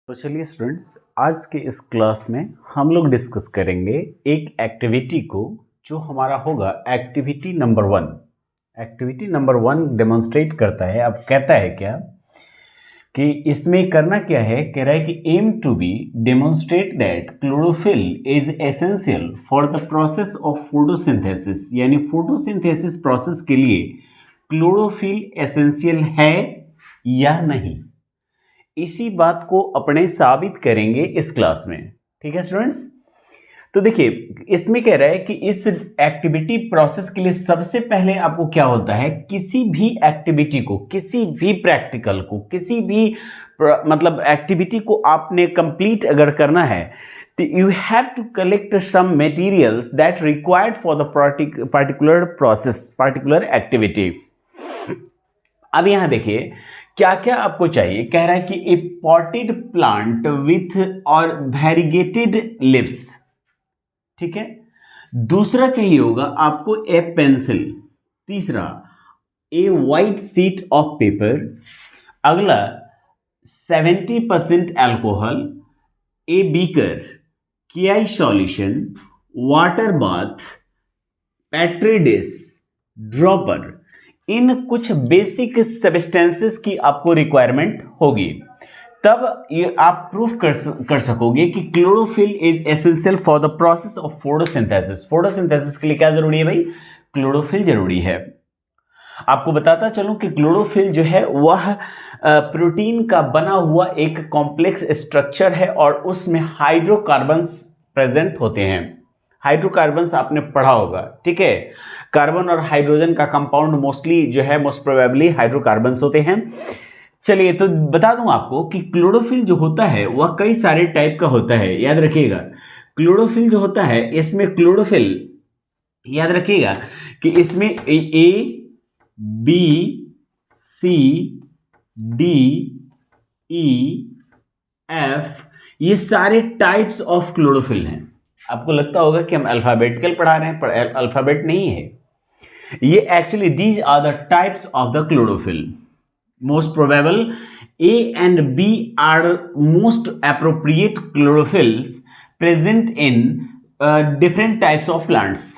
तो चलिए स्टूडेंट्स, आज के इस क्लास में हम लोग डिस्कस करेंगे एक एक्टिविटी को जो हमारा होगा activity number 1। Activity number 1 demonstrate करता है, अब कहता है क्या कि इसमें करना क्या है, कह रहा है कि aim to be demonstrate that chlorophyll is essential for the process of photosynthesis, यानी फोटोसिंथेसिस प्रोसेस के लिए क्लोरोफिल एसेंशियल है या नहीं। इसी बात को अपने साबित करेंगे इस क्लास में। ठीक है स्टूडेंट्स, तो देखिए इसमें कह रहा है कि इस एक्टिविटी प्रोसेस के लिए सबसे पहले आपको क्या होता है, किसी भी एक्टिविटी को, किसी भी प्रैक्टिकल को, किसी भी मतलब एक्टिविटी को आपने कंप्लीट अगर करना है तो you have to collect some materials that required for the particular process, particular activity. अब यहां देखिए क्या क्या आपको चाहिए, कह रहा है कि ए पॉटेड प्लांट विथ और वेरीगेटेड लीव्स। ठीक है, दूसरा चाहिए होगा आपको ए पेंसिल, तीसरा a white sheet of paper, अगला 70% alcohol, a beaker, KI solution, water bath, petri dish, dropper. इन कुछ बेसिक सब्सटेंसेस की आपको रिक्वायरमेंट होगी, तब ये आप प्रूफ कर सकोगे कि chlorophyll is essential for the process of photosynthesis. Photosynthesis के लिए क्या जरूरी है भाई, क्लोरोफिल जरूरी है। आपको बताता चलूं कि क्लोरोफिल जो है वह प्रोटीन का बना हुआ एक कॉम्प्लेक्स स्ट्रक्चर है और उसमें हाइड्रोकार्बन्स प्रेजेंट होते हैं। हाइड्रोकार्बन्स आपने पढ़ा होगा, ठीक है, कार्बन और हाइड्रोजन का कंपाउंड मोस्टली जो है मोस्ट प्रोबेबली हाइड्रोकार्बन्स होते हैं। चलिए तो बता दूं आपको कि क्लोरोफिल जो होता है वह कई सारे टाइप का होता है, याद रखिएगा। क्लोरोफिल जो होता है इसमें क्लोरोफिल, याद रखिएगा कि इसमें A B C D E F ये सारे टाइप्स ऑफ क्लोरोफिल हैं। आपको लगता होगा कि हम अल्फाबेटिकल पढ़ा रहे हैं, पर अल्फाबेट नहीं है ये, actually these are the types of the chlorophyll. Most probable A and B are most appropriate chlorophylls present in different types of plants.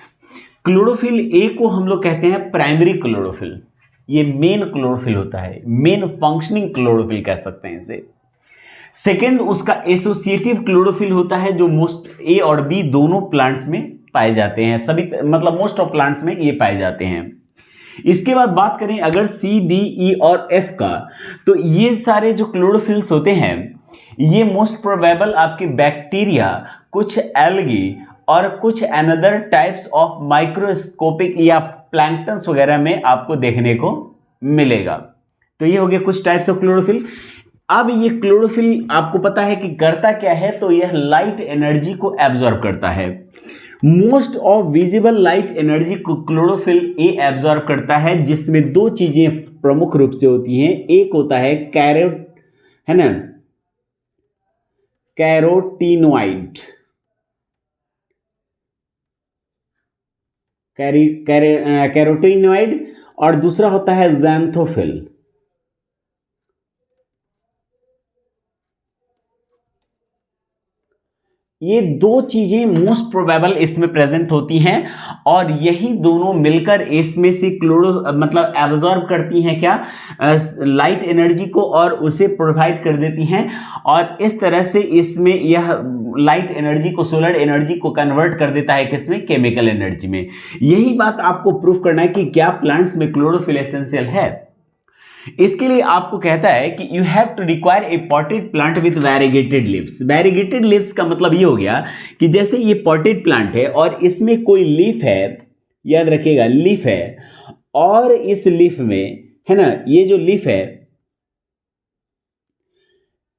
Chlorophyll A को हम लोग कहते हैं प्राइमरी क्लोरोफिल, ये मेन क्लोरोफिल होता है, मेन फंक्शनिंग क्लोरोफिल कह सकते हैं इसे। सेकेंड उसका एसोसिएटिव क्लोरोफिल होता है जो मोस्ट ए और बी दोनों प्लांट्स में पाए जाते हैं, सभी मतलब मोस्ट ऑफ प्लांट्स में ये पाए जाते हैं। इसके बाद बात करें अगर सी डी ई और एफ का, तो ये सारे जो क्लोरोफिल्स होते हैं ये मोस्ट प्रोबेबल आपके बैक्टीरिया, कुछ एल्गी और कुछ अनदर टाइप्स ऑफ माइक्रोस्कोपिक या प्लैंक्टन्स वगैरह में आपको देखने को मिलेगा। तो ये हो गया कुछ टाइप्स ऑफ क्लोरोफिल। अब ये क्लोरोफिल आपको पता है कि करता क्या है, तो यह लाइट एनर्जी को एब्जॉर्ब करता है। Most of visible light energy को क्लोरोफिल ए एब्जॉर्ब करता है, जिसमें दो चीजें प्रमुख रूप से होती हैं। एक होता है कैरोटीनॉइड, कैरोटीनॉइड, और दूसरा होता है ज़ैंथोफिल। ये दो चीजें मोस्ट प्रोबेबल इसमें प्रेजेंट होती हैं और यही दोनों मिलकर इसमें से मतलब एब्जॉर्ब करती हैं क्या, लाइट एनर्जी को, और उसे प्रोवाइड कर देती हैं। और इस तरह से इसमें यह लाइट एनर्जी को, सोलर एनर्जी को कन्वर्ट कर देता है किसमें, केमिकल एनर्जी में। यही बात आपको प्रूफ करना है कि क्या प्लांट्स में क्लोरोफिल एसेंशियल है। इसके लिए आपको कहता है कि you have to require a potted plant with variegated leaves. Variegated leaves का मतलब ये हो गया कि जैसे ये पॉटेड प्लांट है और इसमें कोई लीफ है, याद रखिएगा लीफ है, और इस लीफ में है ना, ये जो लीफ है,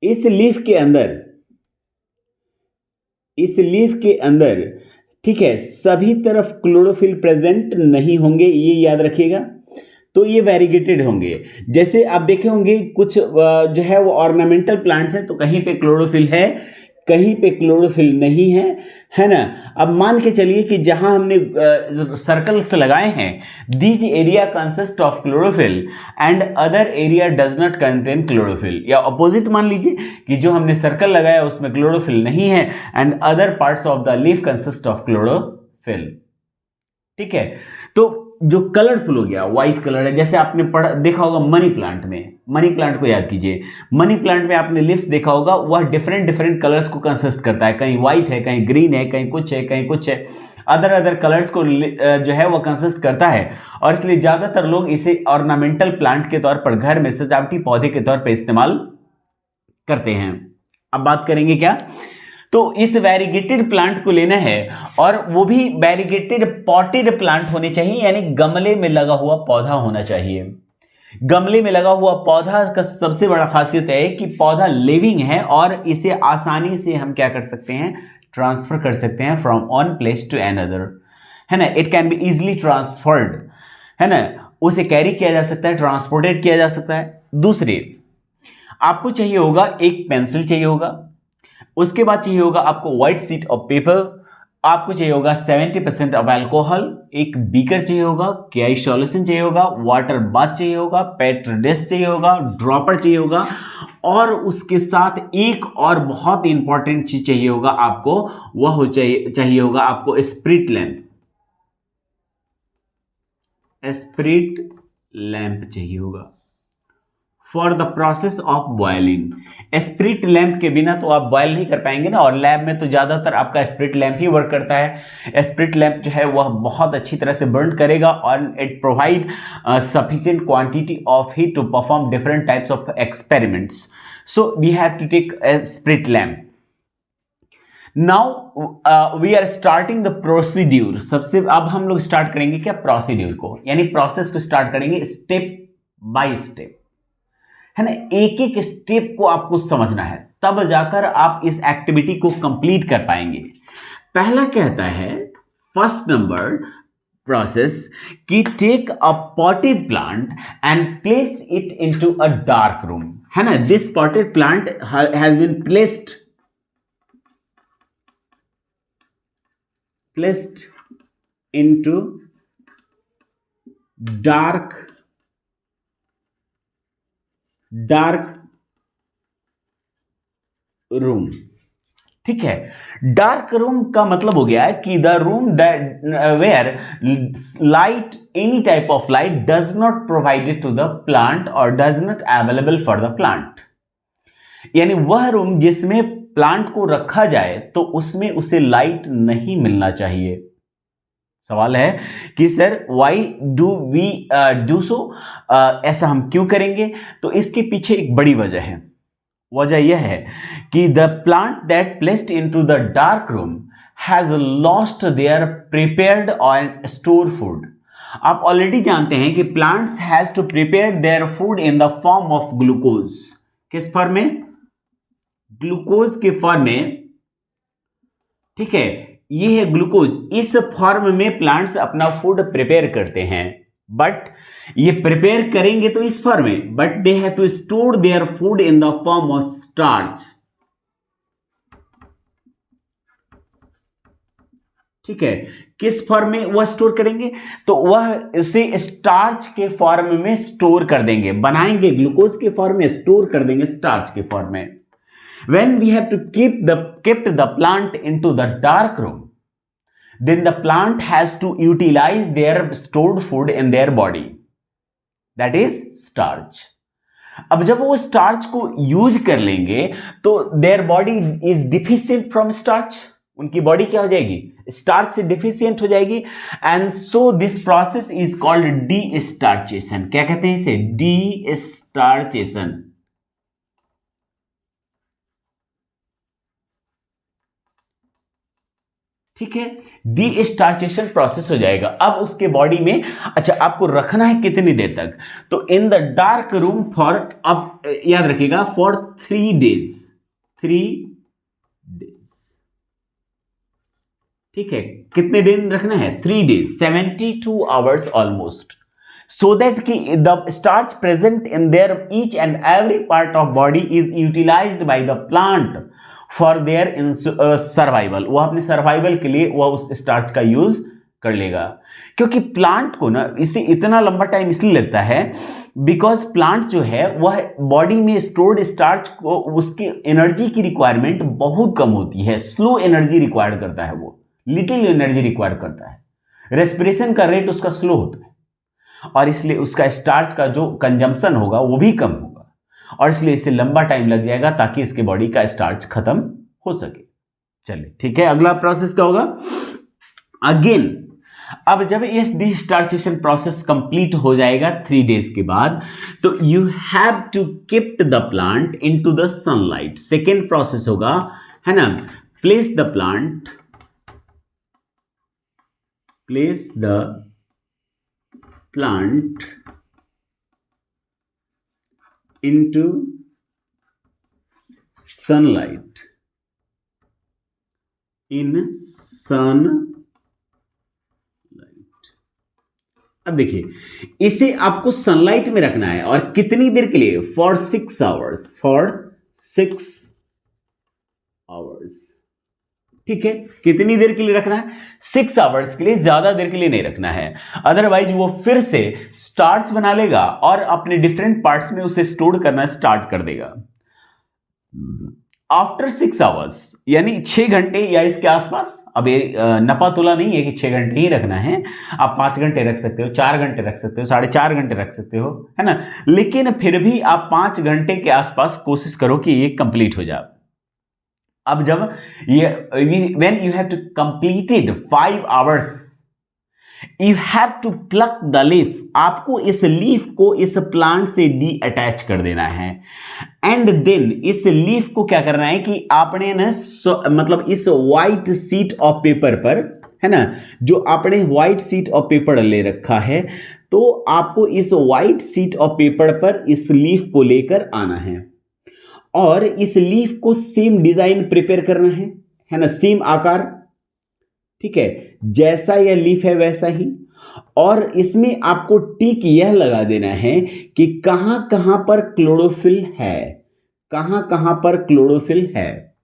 इस लीफ के अंदर ठीक है, सभी तरफ क्लोरोफिल प्रेजेंट नहीं होंगे, ये याद रखिएगा। तो ये वेरीगेटेड होंगे। जैसे आप देखे होंगे कुछ जो है वो ऑर्नामेंटल प्लांट्स हैं, तो कहीं पे क्लोरोफिल है, कहीं पे क्लोरोफिल नहीं है ना। अब मान के चलिए कि जहां हमने सर्कल्स लगाए हैं, these area consist of chlorophyll and other area does not contain chlorophyll, या अपोजिट मान लीजिए कि जो हमने सर्कल लगाया उसमें क्लोरोफिल नहीं है and other parts of the leaf consist of chlorophyll. ठीक है, तो जो कलरफुल हो गया, व्हाइट कलर है, जैसे आपने देखा होगा मनी प्लांट में, मनी प्लांट को याद कीजिए, मनी प्लांट में आपने लीव्स देखा होगा, वह डिफरेंट डिफरेंट कलर्स को कंसिस्ट करता है, कहीं व्हाइट है, कहीं ग्रीन है, कहीं कुछ है, कहीं कुछ है, अदर कलर्स को जो है वो कंसिस्ट करता है, और इसलिए ज्यादातर लोग इसे ऑर्नामेंटल प्लांट के तौर पर, घर में सजावटी पौधे के तौर पर इस्तेमाल करते हैं। अब बात करेंगे क्या, तो इस वैरीगेटेड प्लांट को लेना है, और वो भी वैरीगेटेड पॉटेड प्लांट होने चाहिए, यानी गमले में लगा हुआ पौधा होना चाहिए। गमले में लगा हुआ पौधा का सबसे बड़ा खासियत है कि पौधा लिविंग है और इसे आसानी से हम क्या कर सकते हैं, ट्रांसफर कर सकते हैं from one place to another, है ना। It can be easily transferred, है ना, उसे कैरी किया जा सकता है, ट्रांसपोर्टेड किया जा सकता है। दूसरे, आपको चाहिए होगा एक पेंसिल चाहिए होगा, उसके बाद चाहिए होगा आपको व्हाइट शीट ऑफ पेपर, आपको चाहिए होगा 70% ऑफ अल्कोहल, एक बीकर चाहिए होगा, केआई सॉल्यूशन चाहिए होगा, वाटर बाथ चाहिए होगा, पेट्री डिश चाहिए होगा, ड्रॉपर चाहिए होगा, और उसके साथ एक और बहुत इंपॉर्टेंट चीज चाहिए होगा आपको, वह चाहिए होगा आपको स्प्रिट लैंप, स्प्रिट लैंप चाहिए होगा for the process of boiling. Spirit lamp के बिना तो आप बॉयल नहीं कर पाएंगे ना, और लैब में तो ज्यादातर आपका स्प्रिट लैंप ही वर्क करता है। स्प्रिट लैंप जो है वह बहुत अच्छी तरह से बर्न करेगा और it provide sufficient quantity of heat to perform different types of experiments, so we have to take a spirit lamp. Now we are starting the procedure. सबसे अब हम लोग स्टार्ट करेंगे क्या, प्रोसीड्यूर को, यानी प्रोसेस को स्टार्ट करेंगे स्टेप बाय स्टेप, है ना। एक एक स्टेप को आपको समझना है, तब जाकर आप इस एक्टिविटी को कंप्लीट कर पाएंगे। पहला कहता है, फर्स्ट नंबर प्रोसेस कि take a potted plant and place it into a dark room, है ना। This potted plant has been placed into dark room. ठीक है, डार्क रूम का मतलब हो गया कि the room that where light, any type of light does not provided to the plant और does not available for the plant, यानी वह रूम जिसमें प्लांट को रखा जाए तो उसमें उसे लाइट नहीं मिलना चाहिए। सवाल है कि sir why do we do so, ऐसा हम क्यों करेंगे, तो इसके पीछे एक बड़ी वजह है। वजह यह है कि the plant that placed into the dark room has lost their prepared और स्टोर फूड। आप ऑलरेडी जानते हैं कि plants has to prepare their food in the form of glucose. किस फॉर्म में, ग्लूकोज के फॉर्म में, ठीक है, ये है ग्लूकोज। इस फॉर्म में प्लांट्स अपना फूड प्रिपेयर करते हैं, बट ये प्रिपेयर करेंगे तो इस फॉर्म में, but they have to store their food in the form of starch. ठीक है, किस फॉर्म में वह स्टोर करेंगे, तो वह इसे स्टार्च के फॉर्म में स्टोर कर देंगे, बनाएंगे ग्लूकोज के फॉर्म में, स्टोर कर देंगे स्टार्च के फॉर्म में। When we have to kept the plant into the dark room, then the plant has to utilize their stored food in their body, that is starch. अब जब वो starch को use कर लेंगे तो their body is deficient from starch, उनकी body क्या हो जाएगी, स्टार्च से डिफिशियंट हो जाएगी, and so this process is called destarchation. क्या कहते हैं इसे, डी-स्टार्चेशन। ठीक है, डी-स्टार्चेशन प्रोसेस हो जाएगा। अब उसके बॉडी में, अच्छा आपको रखना है कितनी देर तक, तो in the dark room for, अब याद रखिएगा, फॉर 3 days, 3 days। ठीक है, कितने दिन रखना है, 3 days, 72 hours almost, so that कि the starch present in their each and every part of body is utilized by the plant for their survival, वो अपने सर्वाइवल के लिए वह उस स्टार्च का यूज कर लेगा। क्योंकि प्लांट को ना इसे इतना लंबा टाइम इसलिए लगता है बिकॉज प्लांट जो है वह बॉडी में स्टोर्ड स्टार्च को उसकी एनर्जी की रिक्वायरमेंट बहुत कम होती है, स्लो एनर्जी रिक्वायर्ड करता है, वो लिटिल एनर्जी रिक्वायर्ड करता है, रेस्पिरेशन का रेट उसका स्लो होता है और इसलिए उसका स्टार्च का जो कंजम्पशन होगा वो भी कम होगा और इसलिए इसे लंबा टाइम लग जाएगा ताकि इसके बॉडी का स्टार्च खत्म हो सके। चलिए ठीक है, अगला प्रोसेस क्या होगा? अगेन अब जब ये डिस्टार्चेशन प्रोसेस कंप्लीट हो जाएगा 3 डेज के बाद, तो you have to keep the plant into the sunlight. Second process होगा, है ना, place the plant into sunlight, in sunlight। अब देखिए इसे आपको सनलाइट में रखना है और कितनी देर के लिए? For 6 hours, for 6 hours. ठीक है, कितनी देर के लिए रखना है? 6 आवर्स के लिए, ज्यादा देर के लिए नहीं रखना है, अदरवाइज वो फिर से स्टार्च बना लेगा और अपने डिफरेंट पार्ट्स में उसे स्टोर करना स्टार्ट कर देगा। आफ्टर 6 आवर्स यानी 6 घंटे या इसके आसपास, अब ये नपा तुला नहीं है कि 6 घंटे ही रखना है, आप 5 घंटे रख सकते हो, 4 घंटे रख सकते हो, 4.5 घंटे रख सकते हो, है ना, लेकिन फिर भी आप 5 घंटे के आसपास कोशिश करो कि ये कंप्लीट हो जाए। अब जब ये when you have to completed 5 hours, you have to pluck the leaf, आपको इस लीफ को इस प्लांट से डी अटैच कर देना है। एंड देन इस लीफ को क्या करना है कि आपने ना मतलब इस व्हाइट शीट ऑफ पेपर पर, है ना, जो आपने व्हाइट शीट ऑफ पेपर ले रखा है, तो आपको इस व्हाइट शीट ऑफ पेपर पर इस लीफ को लेकर आना है और इस लीफ को सेम डिजाइन प्रिपेयर करना है ना, सेम आकार, ठीक है, जैसा यह लीफ है वैसा ही। और इसमें आपको टिक यह लगा देना है कि कहां कहां पर क्लोरोफिल है, कहां कहां पर क्लोरोफिल है।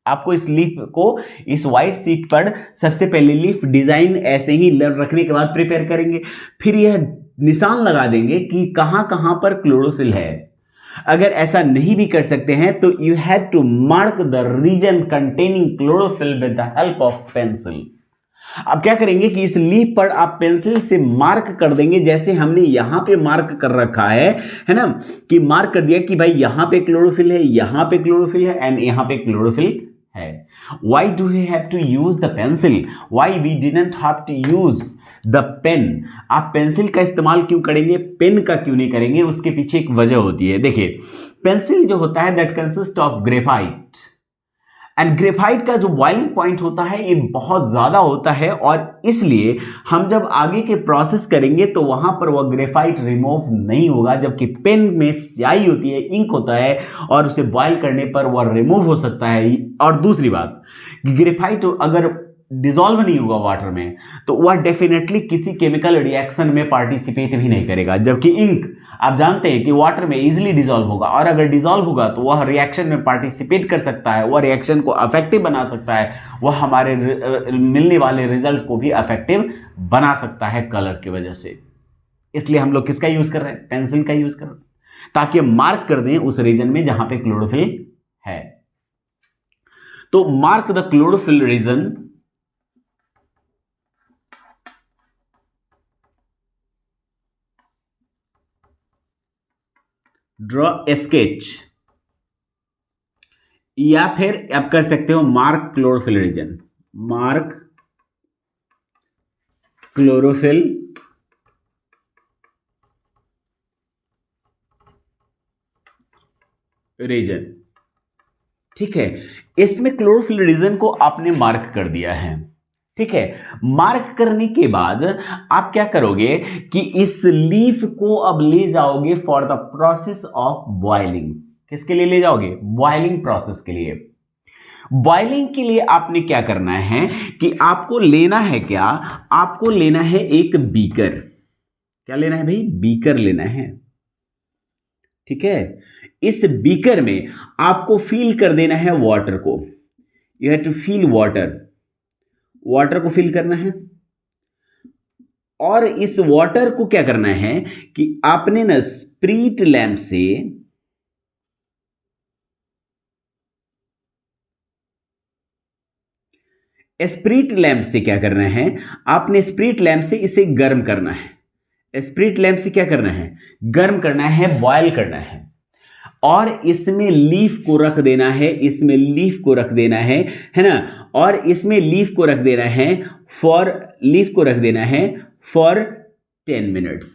आपको इस लीफ को इस व्हाइट शीट पर सबसे पहले लीफ डिजाइन ऐसे ही रखने के बाद प्रिपेयर करेंगे, फिर यह निशान लगा देंगे कि कहां कहां पर क्लोरोफिल है। अगर ऐसा नहीं भी कर सकते हैं तो you have to mark the region containing chlorophyll with the help of pencil. अब क्या करेंगे कि इस लीफ पर आप पेंसिल से मार्क कर देंगे, जैसे हमने यहां पे मार्क कर रखा है ना, कि मार्क कर दिया कि भाई यहां पे क्लोरोफिल है, यहां पे क्लोरोफिल है एंड यहां पे क्लोरोफिल है। Why do we have to use the pencil? Why we didn't have to use the pen? आप पेंसिल का इस्तेमाल क्यों करेंगे, पेन का क्यों नहीं करेंगे? उसके पीछे एक वजह होती है। देखिए पेंसिल जो होता है that consist of graphite and graphite का जो बॉइलिंग पॉइंट होता है ये बहुत ज्यादा होता है और इसलिए हम जब आगे के प्रोसेस करेंगे तो वहां पर वह ग्रेफाइट रिमूव नहीं होगा, जबकि पेन में स्याही होती है, इंक होता है और उसे बॉयल करने पर वह रिमूव हो सकता है। और दूसरी बात, ग्रेफाइट अगर डिसॉल्व नहीं होगा वाटर में तो वह डेफिनेटली किसी केमिकल रिएक्शन में पार्टिसिपेट भी नहीं करेगा, जबकि इंक आप जानते हैं कि वाटर में इजीली डिसॉल्व होगा और अगर डिसॉल्व होगा तो वह रिएक्शन में पार्टिसिपेट कर सकता है, वह रिएक्शन को अफेक्टिव बना सकता है, वह हमारे मिलने वाले रिजल्ट को भी अफेक्टिव बना सकता है कलर की वजह से। इसलिए हम लोग किसका यूज कर रहे हैं? पेंसिल का यूज कर रहे हैं, ताकि मार्क कर दें उस रीजन में जहां पे क्लोरोफिल है। तो mark the chlorophyll region draw sketch, या फिर आप कर सकते हो mark chlorophyll region, mark chlorophyll region. ठीक है, इसमें क्लोरोफिल रीजन को आपने मार्क कर दिया है। ठीक है, मार्क करने के बाद आप क्या करोगे कि इस लीफ को अब ले जाओगे for the process of boiling. किसके लिए ले जाओगे? बॉइलिंग प्रोसेस के लिए। बॉइलिंग के लिए आपने क्या करना है कि आपको लेना है क्या? आपको लेना है एक बीकर। क्या लेना है भाई? बीकर लेना है। ठीक है, इस बीकर में आपको फील कर देना है वाटर को, you have to feel water, water को फील करना है। और इस वाटर को क्या करना है कि आपने ना स्प्रिट लैंप से क्या करना है, आपने स्प्रिट लैंप से इसे गर्म करना है। स्प्रिट लैंप से क्या करना है, गर्म करना है, बॉयल करना है। और इसमें लीफ को रख देना है, इसमें लीफ को रख देना है ना। और इसमें लीफ को रख देना है फॉर 10 मिनट्स,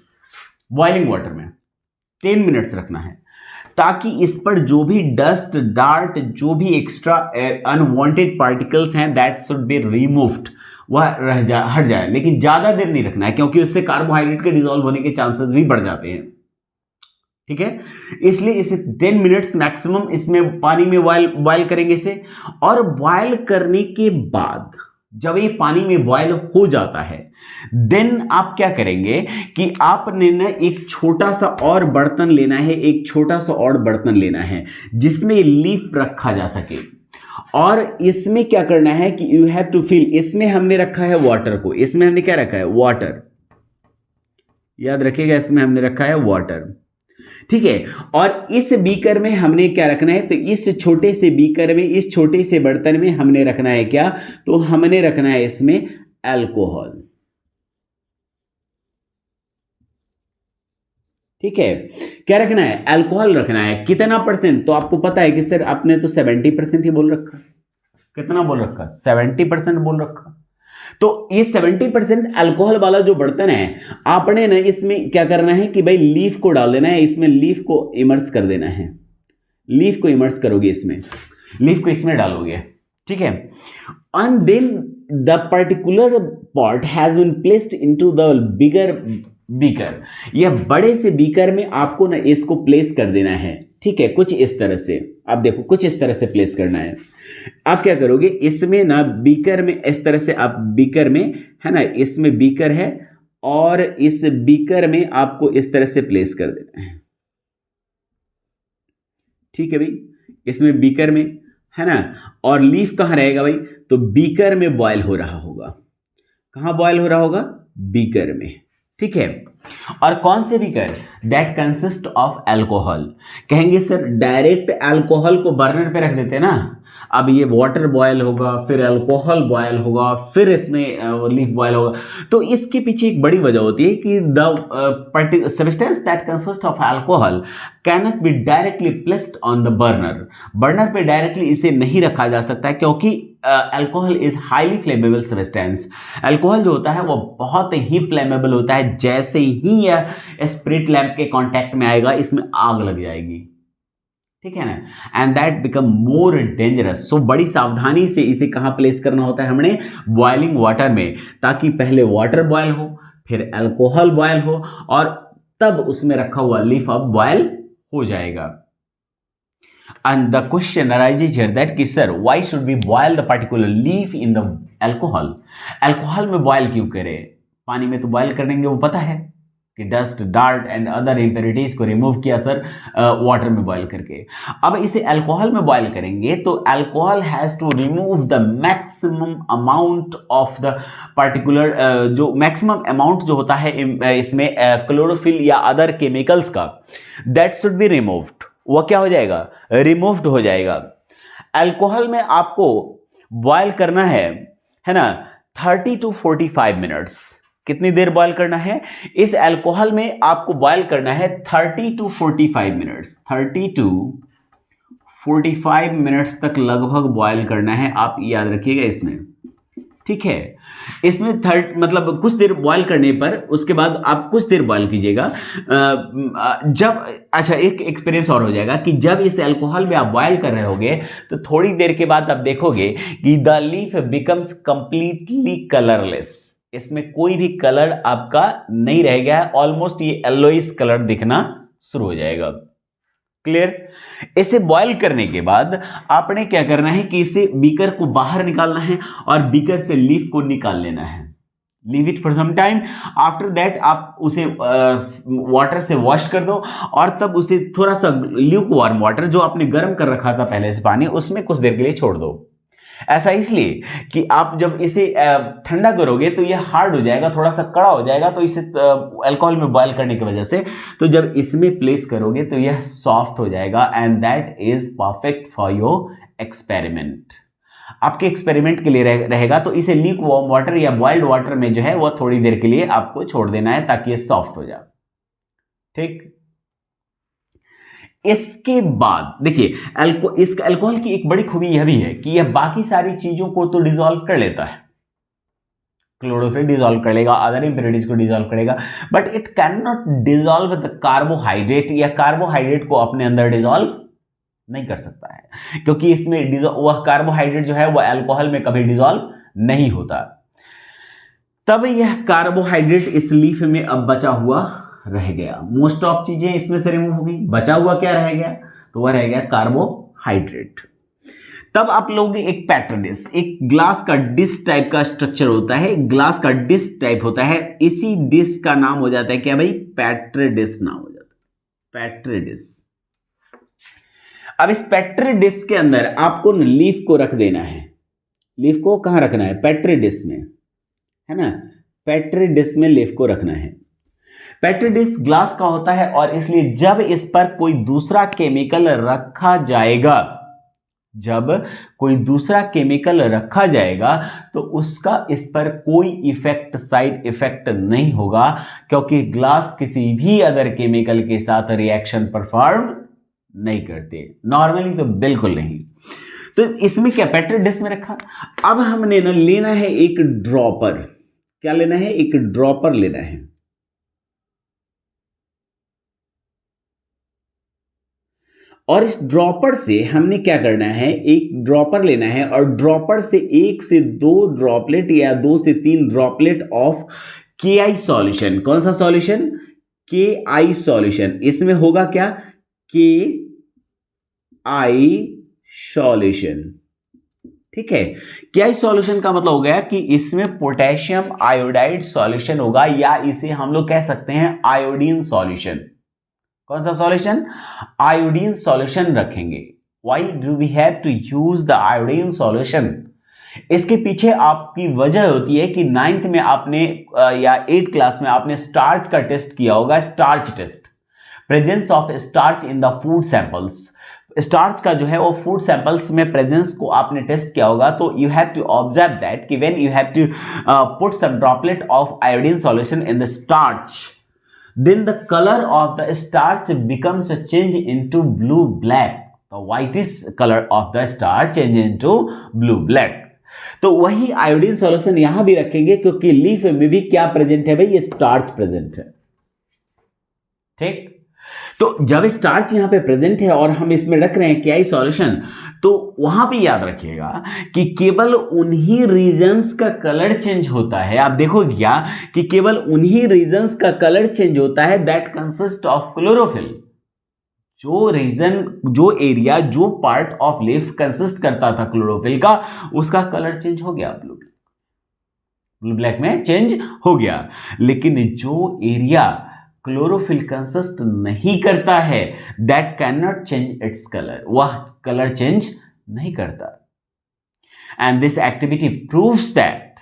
बॉइलिंग वाटर में 10 मिनट्स रखना है, ताकि इस पर जो भी डस्ट, डार्ट, जो भी एक्स्ट्रा अनवांटेड पार्टिकल्स हैं, दैट शुड बी रिमूव्ड, वह हट जाए। लेकिन ज्यादा देर नहीं रखना है, क्योंकि उससे कार्बोहाइड्रेट के डिसॉल्व होने के चांसेस भी बढ़ जाते हैं। ठीक है, इसलिए इसे 10 मिनट्स मैक्सिमम इसमें पानी में बॉयल करेंगे इसे। और बॉयल करने के बाद जब ये पानी में बॉयल हो जाता है, देन आप क्या करेंगे कि आपने ना एक छोटा सा और बर्तन लेना है, जिसमें लीफ रखा जा सके। और इसमें क्या करना है कि यू हैव टू फिल, इसमें हमने रखा है वाटर को, इसमें हमने क्या रखा है, वाटर, याद रखिएगा, इसमें हमने रखा है वाटर। ठीक है, और इस बीकर में हमने क्या रखना है, तो इस छोटे से बीकर में, इस छोटे से बर्तन में हमने रखना है क्या, तो हमने रखना है इसमें अल्कोहल। ठीक है, क्या रखना है, अल्कोहल रखना है। कितना परसेंट, तो आपको पता है कि सर आपने तो 70% ही बोल रखा, कितना बोल रखा, 70% बोल रखा। तो ये 70% अल्कोहल वाला जो बर्तन है, आपने ना इसमें क्या करना है कि भाई लीफ को डाल देना है, इसमें लीफ को इमर्स कर देना है, लीफ को इमर्स करोगे, इसमें लीफ को इसमें डालोगे। ठीक है, and then the particular pot has been placed into the bigger beaker, यह बड़े से बीकर में आपको ना इसको प्लेस कर देना है। ठीक है, कुछ इस तरह से, आप देखो कुछ इस तरह से प्लेस करना है। आप क्या करोगे, इसमें ना बीकर में इस तरह से, आप बीकर में है ना, इसमें बीकर है और इस बीकर में आपको इस तरह से प्लेस कर देना है। ठीक है भाई, इसमें बीकर में है ना, और लीफ कहां रहेगा भाई, तो बीकर में बॉयल हो रहा होगा। कहां बॉयल हो रहा होगा, बीकर में। ठीक है, और कौन से beaker, that consist of alcohol. कहेंगे सर डायरेक्ट अल्कोहल को बर्नर पे रख देते हैं ना, अब ये वाटर बॉयल होगा, फिर अल्कोहल बॉयल होगा, फिर इसमें लीफ बॉयल होगा। तो इसके पीछे एक बड़ी वजह होती है कि the substance that consist of alcohol cannot be directly placed on the burner. Burner पे डायरेक्टली इसे नहीं रखा जा सकता, क्योंकि alcohol is highly flammable substance. Alcohol जो होता है वो बहुत ही फ्लेमेबल होता है, जैसे ही यह स्प्रिट लैंप के कांटेक्ट में आएगा, इसमें आग लग जाएगी। ठीक है ना, and that become more dangerous. So बड़ी सावधानी से इसे कहां प्लेस करना होता है हमने, बॉइलिंग वाटर में, ताकि पहले वाटर बॉयल हो, फिर अल्कोहल बॉयल हो, और तब उसमें रखा हुआ लीफ अब बॉयल हो जाएगा। And the question arises here that कि sir why should we boil the particular leaf in the alcohol? Alcohol में बॉयल क्यों करें, पानी में तो बॉयल करेंगे, वो पता है कि dust, dirt and other impurities को रिमूव किया सर वाटर में बॉयल करके। अब इसे अल्कोहल में बॉयल करेंगे तो alcohol has to remove the maximum amount of the particular, जो मैक्सिमम अमाउंट जो होता है इसमें क्लोरोफिल या अदर केमिकल्स का, दैट शुड बी रिमूव्ड। वह क्या हो जाएगा, रिमूव्ड हो जाएगा। अल्कोहल में आपको बॉयल करना है ना 30 to 45 मिनट्स। कितनी देर बॉयल करना है, इस अल्कोहल में आपको बॉयल करना है 30 to 45 मिनट्स। 30 to 45 मिनट्स तक लगभग बॉयल करना है, आप याद रखिएगा इसमें। ठीक है, इसमें मतलब कुछ देर बॉयल करने पर, उसके बाद आप कुछ देर बॉयल कीजिएगा। जब अच्छा एक एक्सपीरियंस और हो जाएगा कि जब इस अल्कोहल में आप बॉयल कर रहे होगे तो थोड़ी देर के बाद आप देखोगे कि the leaf becomes completely colourless. इसमें कोई भी कलर आपका नहीं रह गया है, ऑलमोस्ट ये येलोइश कलर दिखना शुरू हो जाएगा। क्लियर। इसे बॉयल करने के बाद आपने क्या करना है कि इसे बीकर को बाहर निकालना है और बीकर से लीफ को निकाल लेना है। Leave it for some time, after that आप उसे वाटर से वॉश कर दो और तब उसे थोड़ा सा ल्यूक वार्म वाटर जो आपने गर्म कर रखा था पहले से पानी, उसमें कुछ देर के लिए छोड़ दो। ऐसा इसलिए कि आप जब इसे ठंडा करोगे तो यह हार्ड हो जाएगा, थोड़ा सा कड़ा हो जाएगा, तो इसे अल्कोहल में बॉयल करने की वजह से, तो जब इसमें प्लेस करोगे तो यह सॉफ्ट हो जाएगा and that is perfect for your experiment. आपके एक्सपेरिमेंट के लिए रहेगा। तो इसे लीक वार्म वाटर या बॉइल्ड वाटर में जो है वह थोड़ी देर के लिए आपको छोड़ देना है ताकि ये सॉफ्ट हो जाए। ठीक, इसके बाद देखिए इसका अल्कोहल की एक बड़ी खूबी यह भी है कि यह बाकी सारी चीजों को तो डिसॉल्व कर लेता है, क्लोरोफिल डिसॉल्व कर लेगा, अदर इंप्योरिटीज को डिसॉल्व करेगा, but it can not dissolve the carbohydrate, या कार्बोहाइड्रेट को अपने अंदर डिसॉल्व नहीं कर सकता है, क्योंकि इसमें वह कार्बोहाइड्रेट जो है वह अल्कोहल में कभी डिसॉल्व नहीं होता। तब यह कार्बोहाइड्रेट इस लीफ में अब बचा हुआ रह गया, मोस्ट ऑफ चीजें इसमें से रिमूव हो गई, बचा हुआ क्या रह गया, तो वह रह गया कार्बोहाइड्रेट। तब आप लोग एक पैट्रोडिस, एक ग्लास का डिश टाइप का स्ट्रक्चर होता है, ग्लास का डिश टाइप होता है, इसी डिश का नाम हो जाता है क्या भाई, पेट्रोडिस नाम हो जाता है, पेट्रोडिस। अब इस पेट्री डिश के अंदर आपको लीफ को रख देना है, लीफ को कहां रखना है, पेट्री डिश में, है ना, पेट्री डिश में लीफ को रखना है। पेट्री डिश ग्लास का होता है और इसलिए जब इस पर कोई दूसरा केमिकल रखा जाएगा, जब कोई दूसरा केमिकल रखा जाएगा तो उसका इस पर कोई इफेक्ट, साइड इफेक्ट नहीं होगा, क्योंकि ग्लास किसी भी अदर केमिकल के साथ रिएक्शन परफॉर्म नहीं करते, नॉर्मली तो बिल्कुल नहीं। तो इसमें क्या पेट्री डिश में रखा, अब हमने ना लेना है एक ड्रॉपर, क्या लेना है, एक ड्रॉपर लेना है, और इस ड्रॉपर से हमने क्या करना है, एक ड्रॉपर लेना है और ड्रॉपर से 1 से 2 ड्रॉपलेट या 2 से 3 ड्रॉपलेट ऑफ KI सॉल्यूशन, कौन सा सॉल्यूशन, KI सॉल्यूशन, इसमें होगा क्या, KI सॉल्यूशन, ठीक है। KI सॉल्यूशन का मतलब हो गया कि इसमें पोटेशियम आयोडाइड सॉल्यूशन होगा, या इसे हम लोग कह सकते हैं आयोडीन सॉल्यूशन, कौन सा सॉल्यूशन, आयोडीन सॉल्यूशन रखेंगे। Why do we have to use the iodine solution, इसके पीछे आपकी वजह होती है कि 9th में आपने या 8th क्लास में आपने स्टार्च का टेस्ट किया होगा, starch test, presence of starch in the food samples, starch का जो है वो फूड सैंपल्स में प्रेजेंस को आपने टेस्ट किया होगा, तो you have to observe that कि when you have to put some droplet of iodine solution in the starch, then the color of the starch becomes a change into blue black, the whitish color of the starch change into blue black। तो वही iodine solution यहां भी रखेंगे, क्योंकि leaf में भी क्या present है भाई, ये स्टार्च प्रेजेंट है, ठीक। तो जब स्टार्च यहां पे प्रेजेंट है और हम इसमें रख रहे हैं KI सॉल्यूशन, तो वहां पे याद रखिएगा कि केवल उन्हीं रीजन्स का कलर चेंज होता है, आप देखोगे क्या कि केवल उन्हीं रीजन्स का कलर चेंज होता है दैट कंसिस्ट ऑफ क्लोरोफिल, जो रीजन, जो एरिया, जो पार्ट ऑफ लीफ कंसिस्ट करता था क्लोरोफिल का, उसका कलर चेंज हो गया, ब्लू ब्लैक में चेंज हो गया, लेकिन जो एरिया क्लोरोफिल कंसिस्ट नहीं करता है that can not change its colour, वह कलर चेंज नहीं करता। And this activity proves that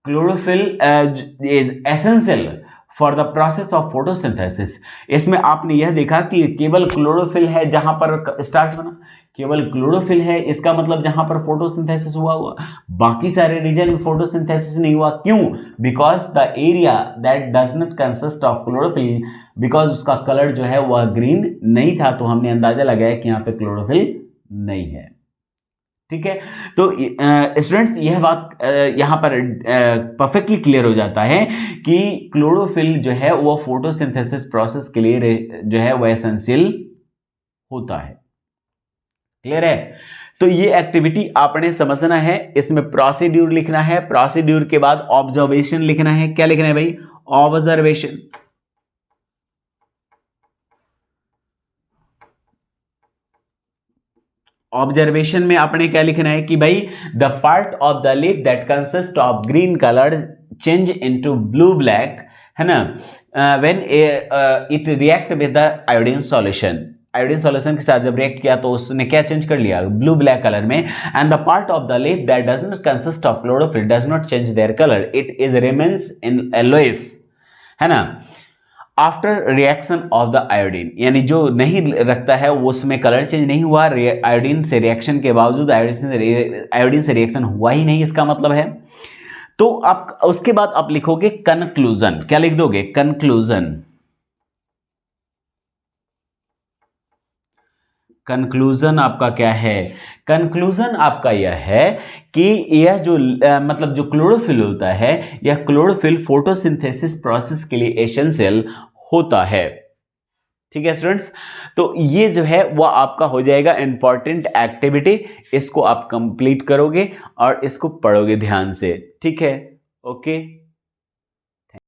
chlorophyll is essential for the process of photosynthesis. इसमें आपने यह देखा कि केवल क्लोरोफिल है जहां पर स्टार्च बना, केवल क्लोरोफिल है, इसका मतलब जहां पर फोटोसिंथेसिस हुआ, बाकी सारे रीजन में फोटोसिंथेसिस नहीं हुआ, क्यों, because the area that does not consist of chlorophyll, because उसका कलर जो है वह ग्रीन नहीं था, तो हमने अंदाजा लगाया कि यहाँ पे क्लोरोफिल नहीं है, ठीक है। तो स्टूडेंट्स यह बात यहाँ पर परफेक्टली क्लियर हो जाता है कि क्लोरोफिल जो है वो फोटोसिंथेसिस प्रोसेस के लिए जो है वह एसेंशियल होता है, क्लियर है। तो ये एक्टिविटी आपने समझना है, इसमें प्रोसीड्यूर लिखना है, प्रोसीड्यूर के बाद ऑब्जर्वेशन लिखना है, क्या लिखना है भाई, ऑब्जर्वेशन, ऑब्जर्वेशन में आपने क्या लिखना है कि भाई the part of the leaf that consist of green colour change into blue black, है ना, when it react with the iodine solution, iodine solution के साथ जब रिएक्ट किया तो उसने क्या चेंज कर लिया, ब्लू ब्लैक कलर में। And the part of the leaf that does not consist of chlorophyll does not change their colour, it is remains in yellowish, है ना, after reaction of the iodine, यानी जो नहीं रखता है वो उसमें कलर चेंज नहीं हुआ, आयोडीन से रिएक्शन के बावजूद आयोडीन से रिएक्शन हुआ ही नहीं, इसका मतलब है। तो आप उसके बाद आप लिखोगे कंक्लूजन, क्या लिख दोगे, कंक्लूजन। कंक्लूजन आपका क्या है, कंक्लूजन आपका यह है कि यह जो मतलब जो क्लोरोफिल होता है, यह क्लोरोफिल फोटोसिंथेसिस प्रोसेस के लिए एसेंशियल होता है। ठीक है स्टूडेंट्स, तो ये जो है वो आपका हो जाएगा इंपॉर्टेंट एक्टिविटी, इसको आप कंप्लीट करोगे और इसको पढ़ोगे ध्यान से। ठीक है, ओके।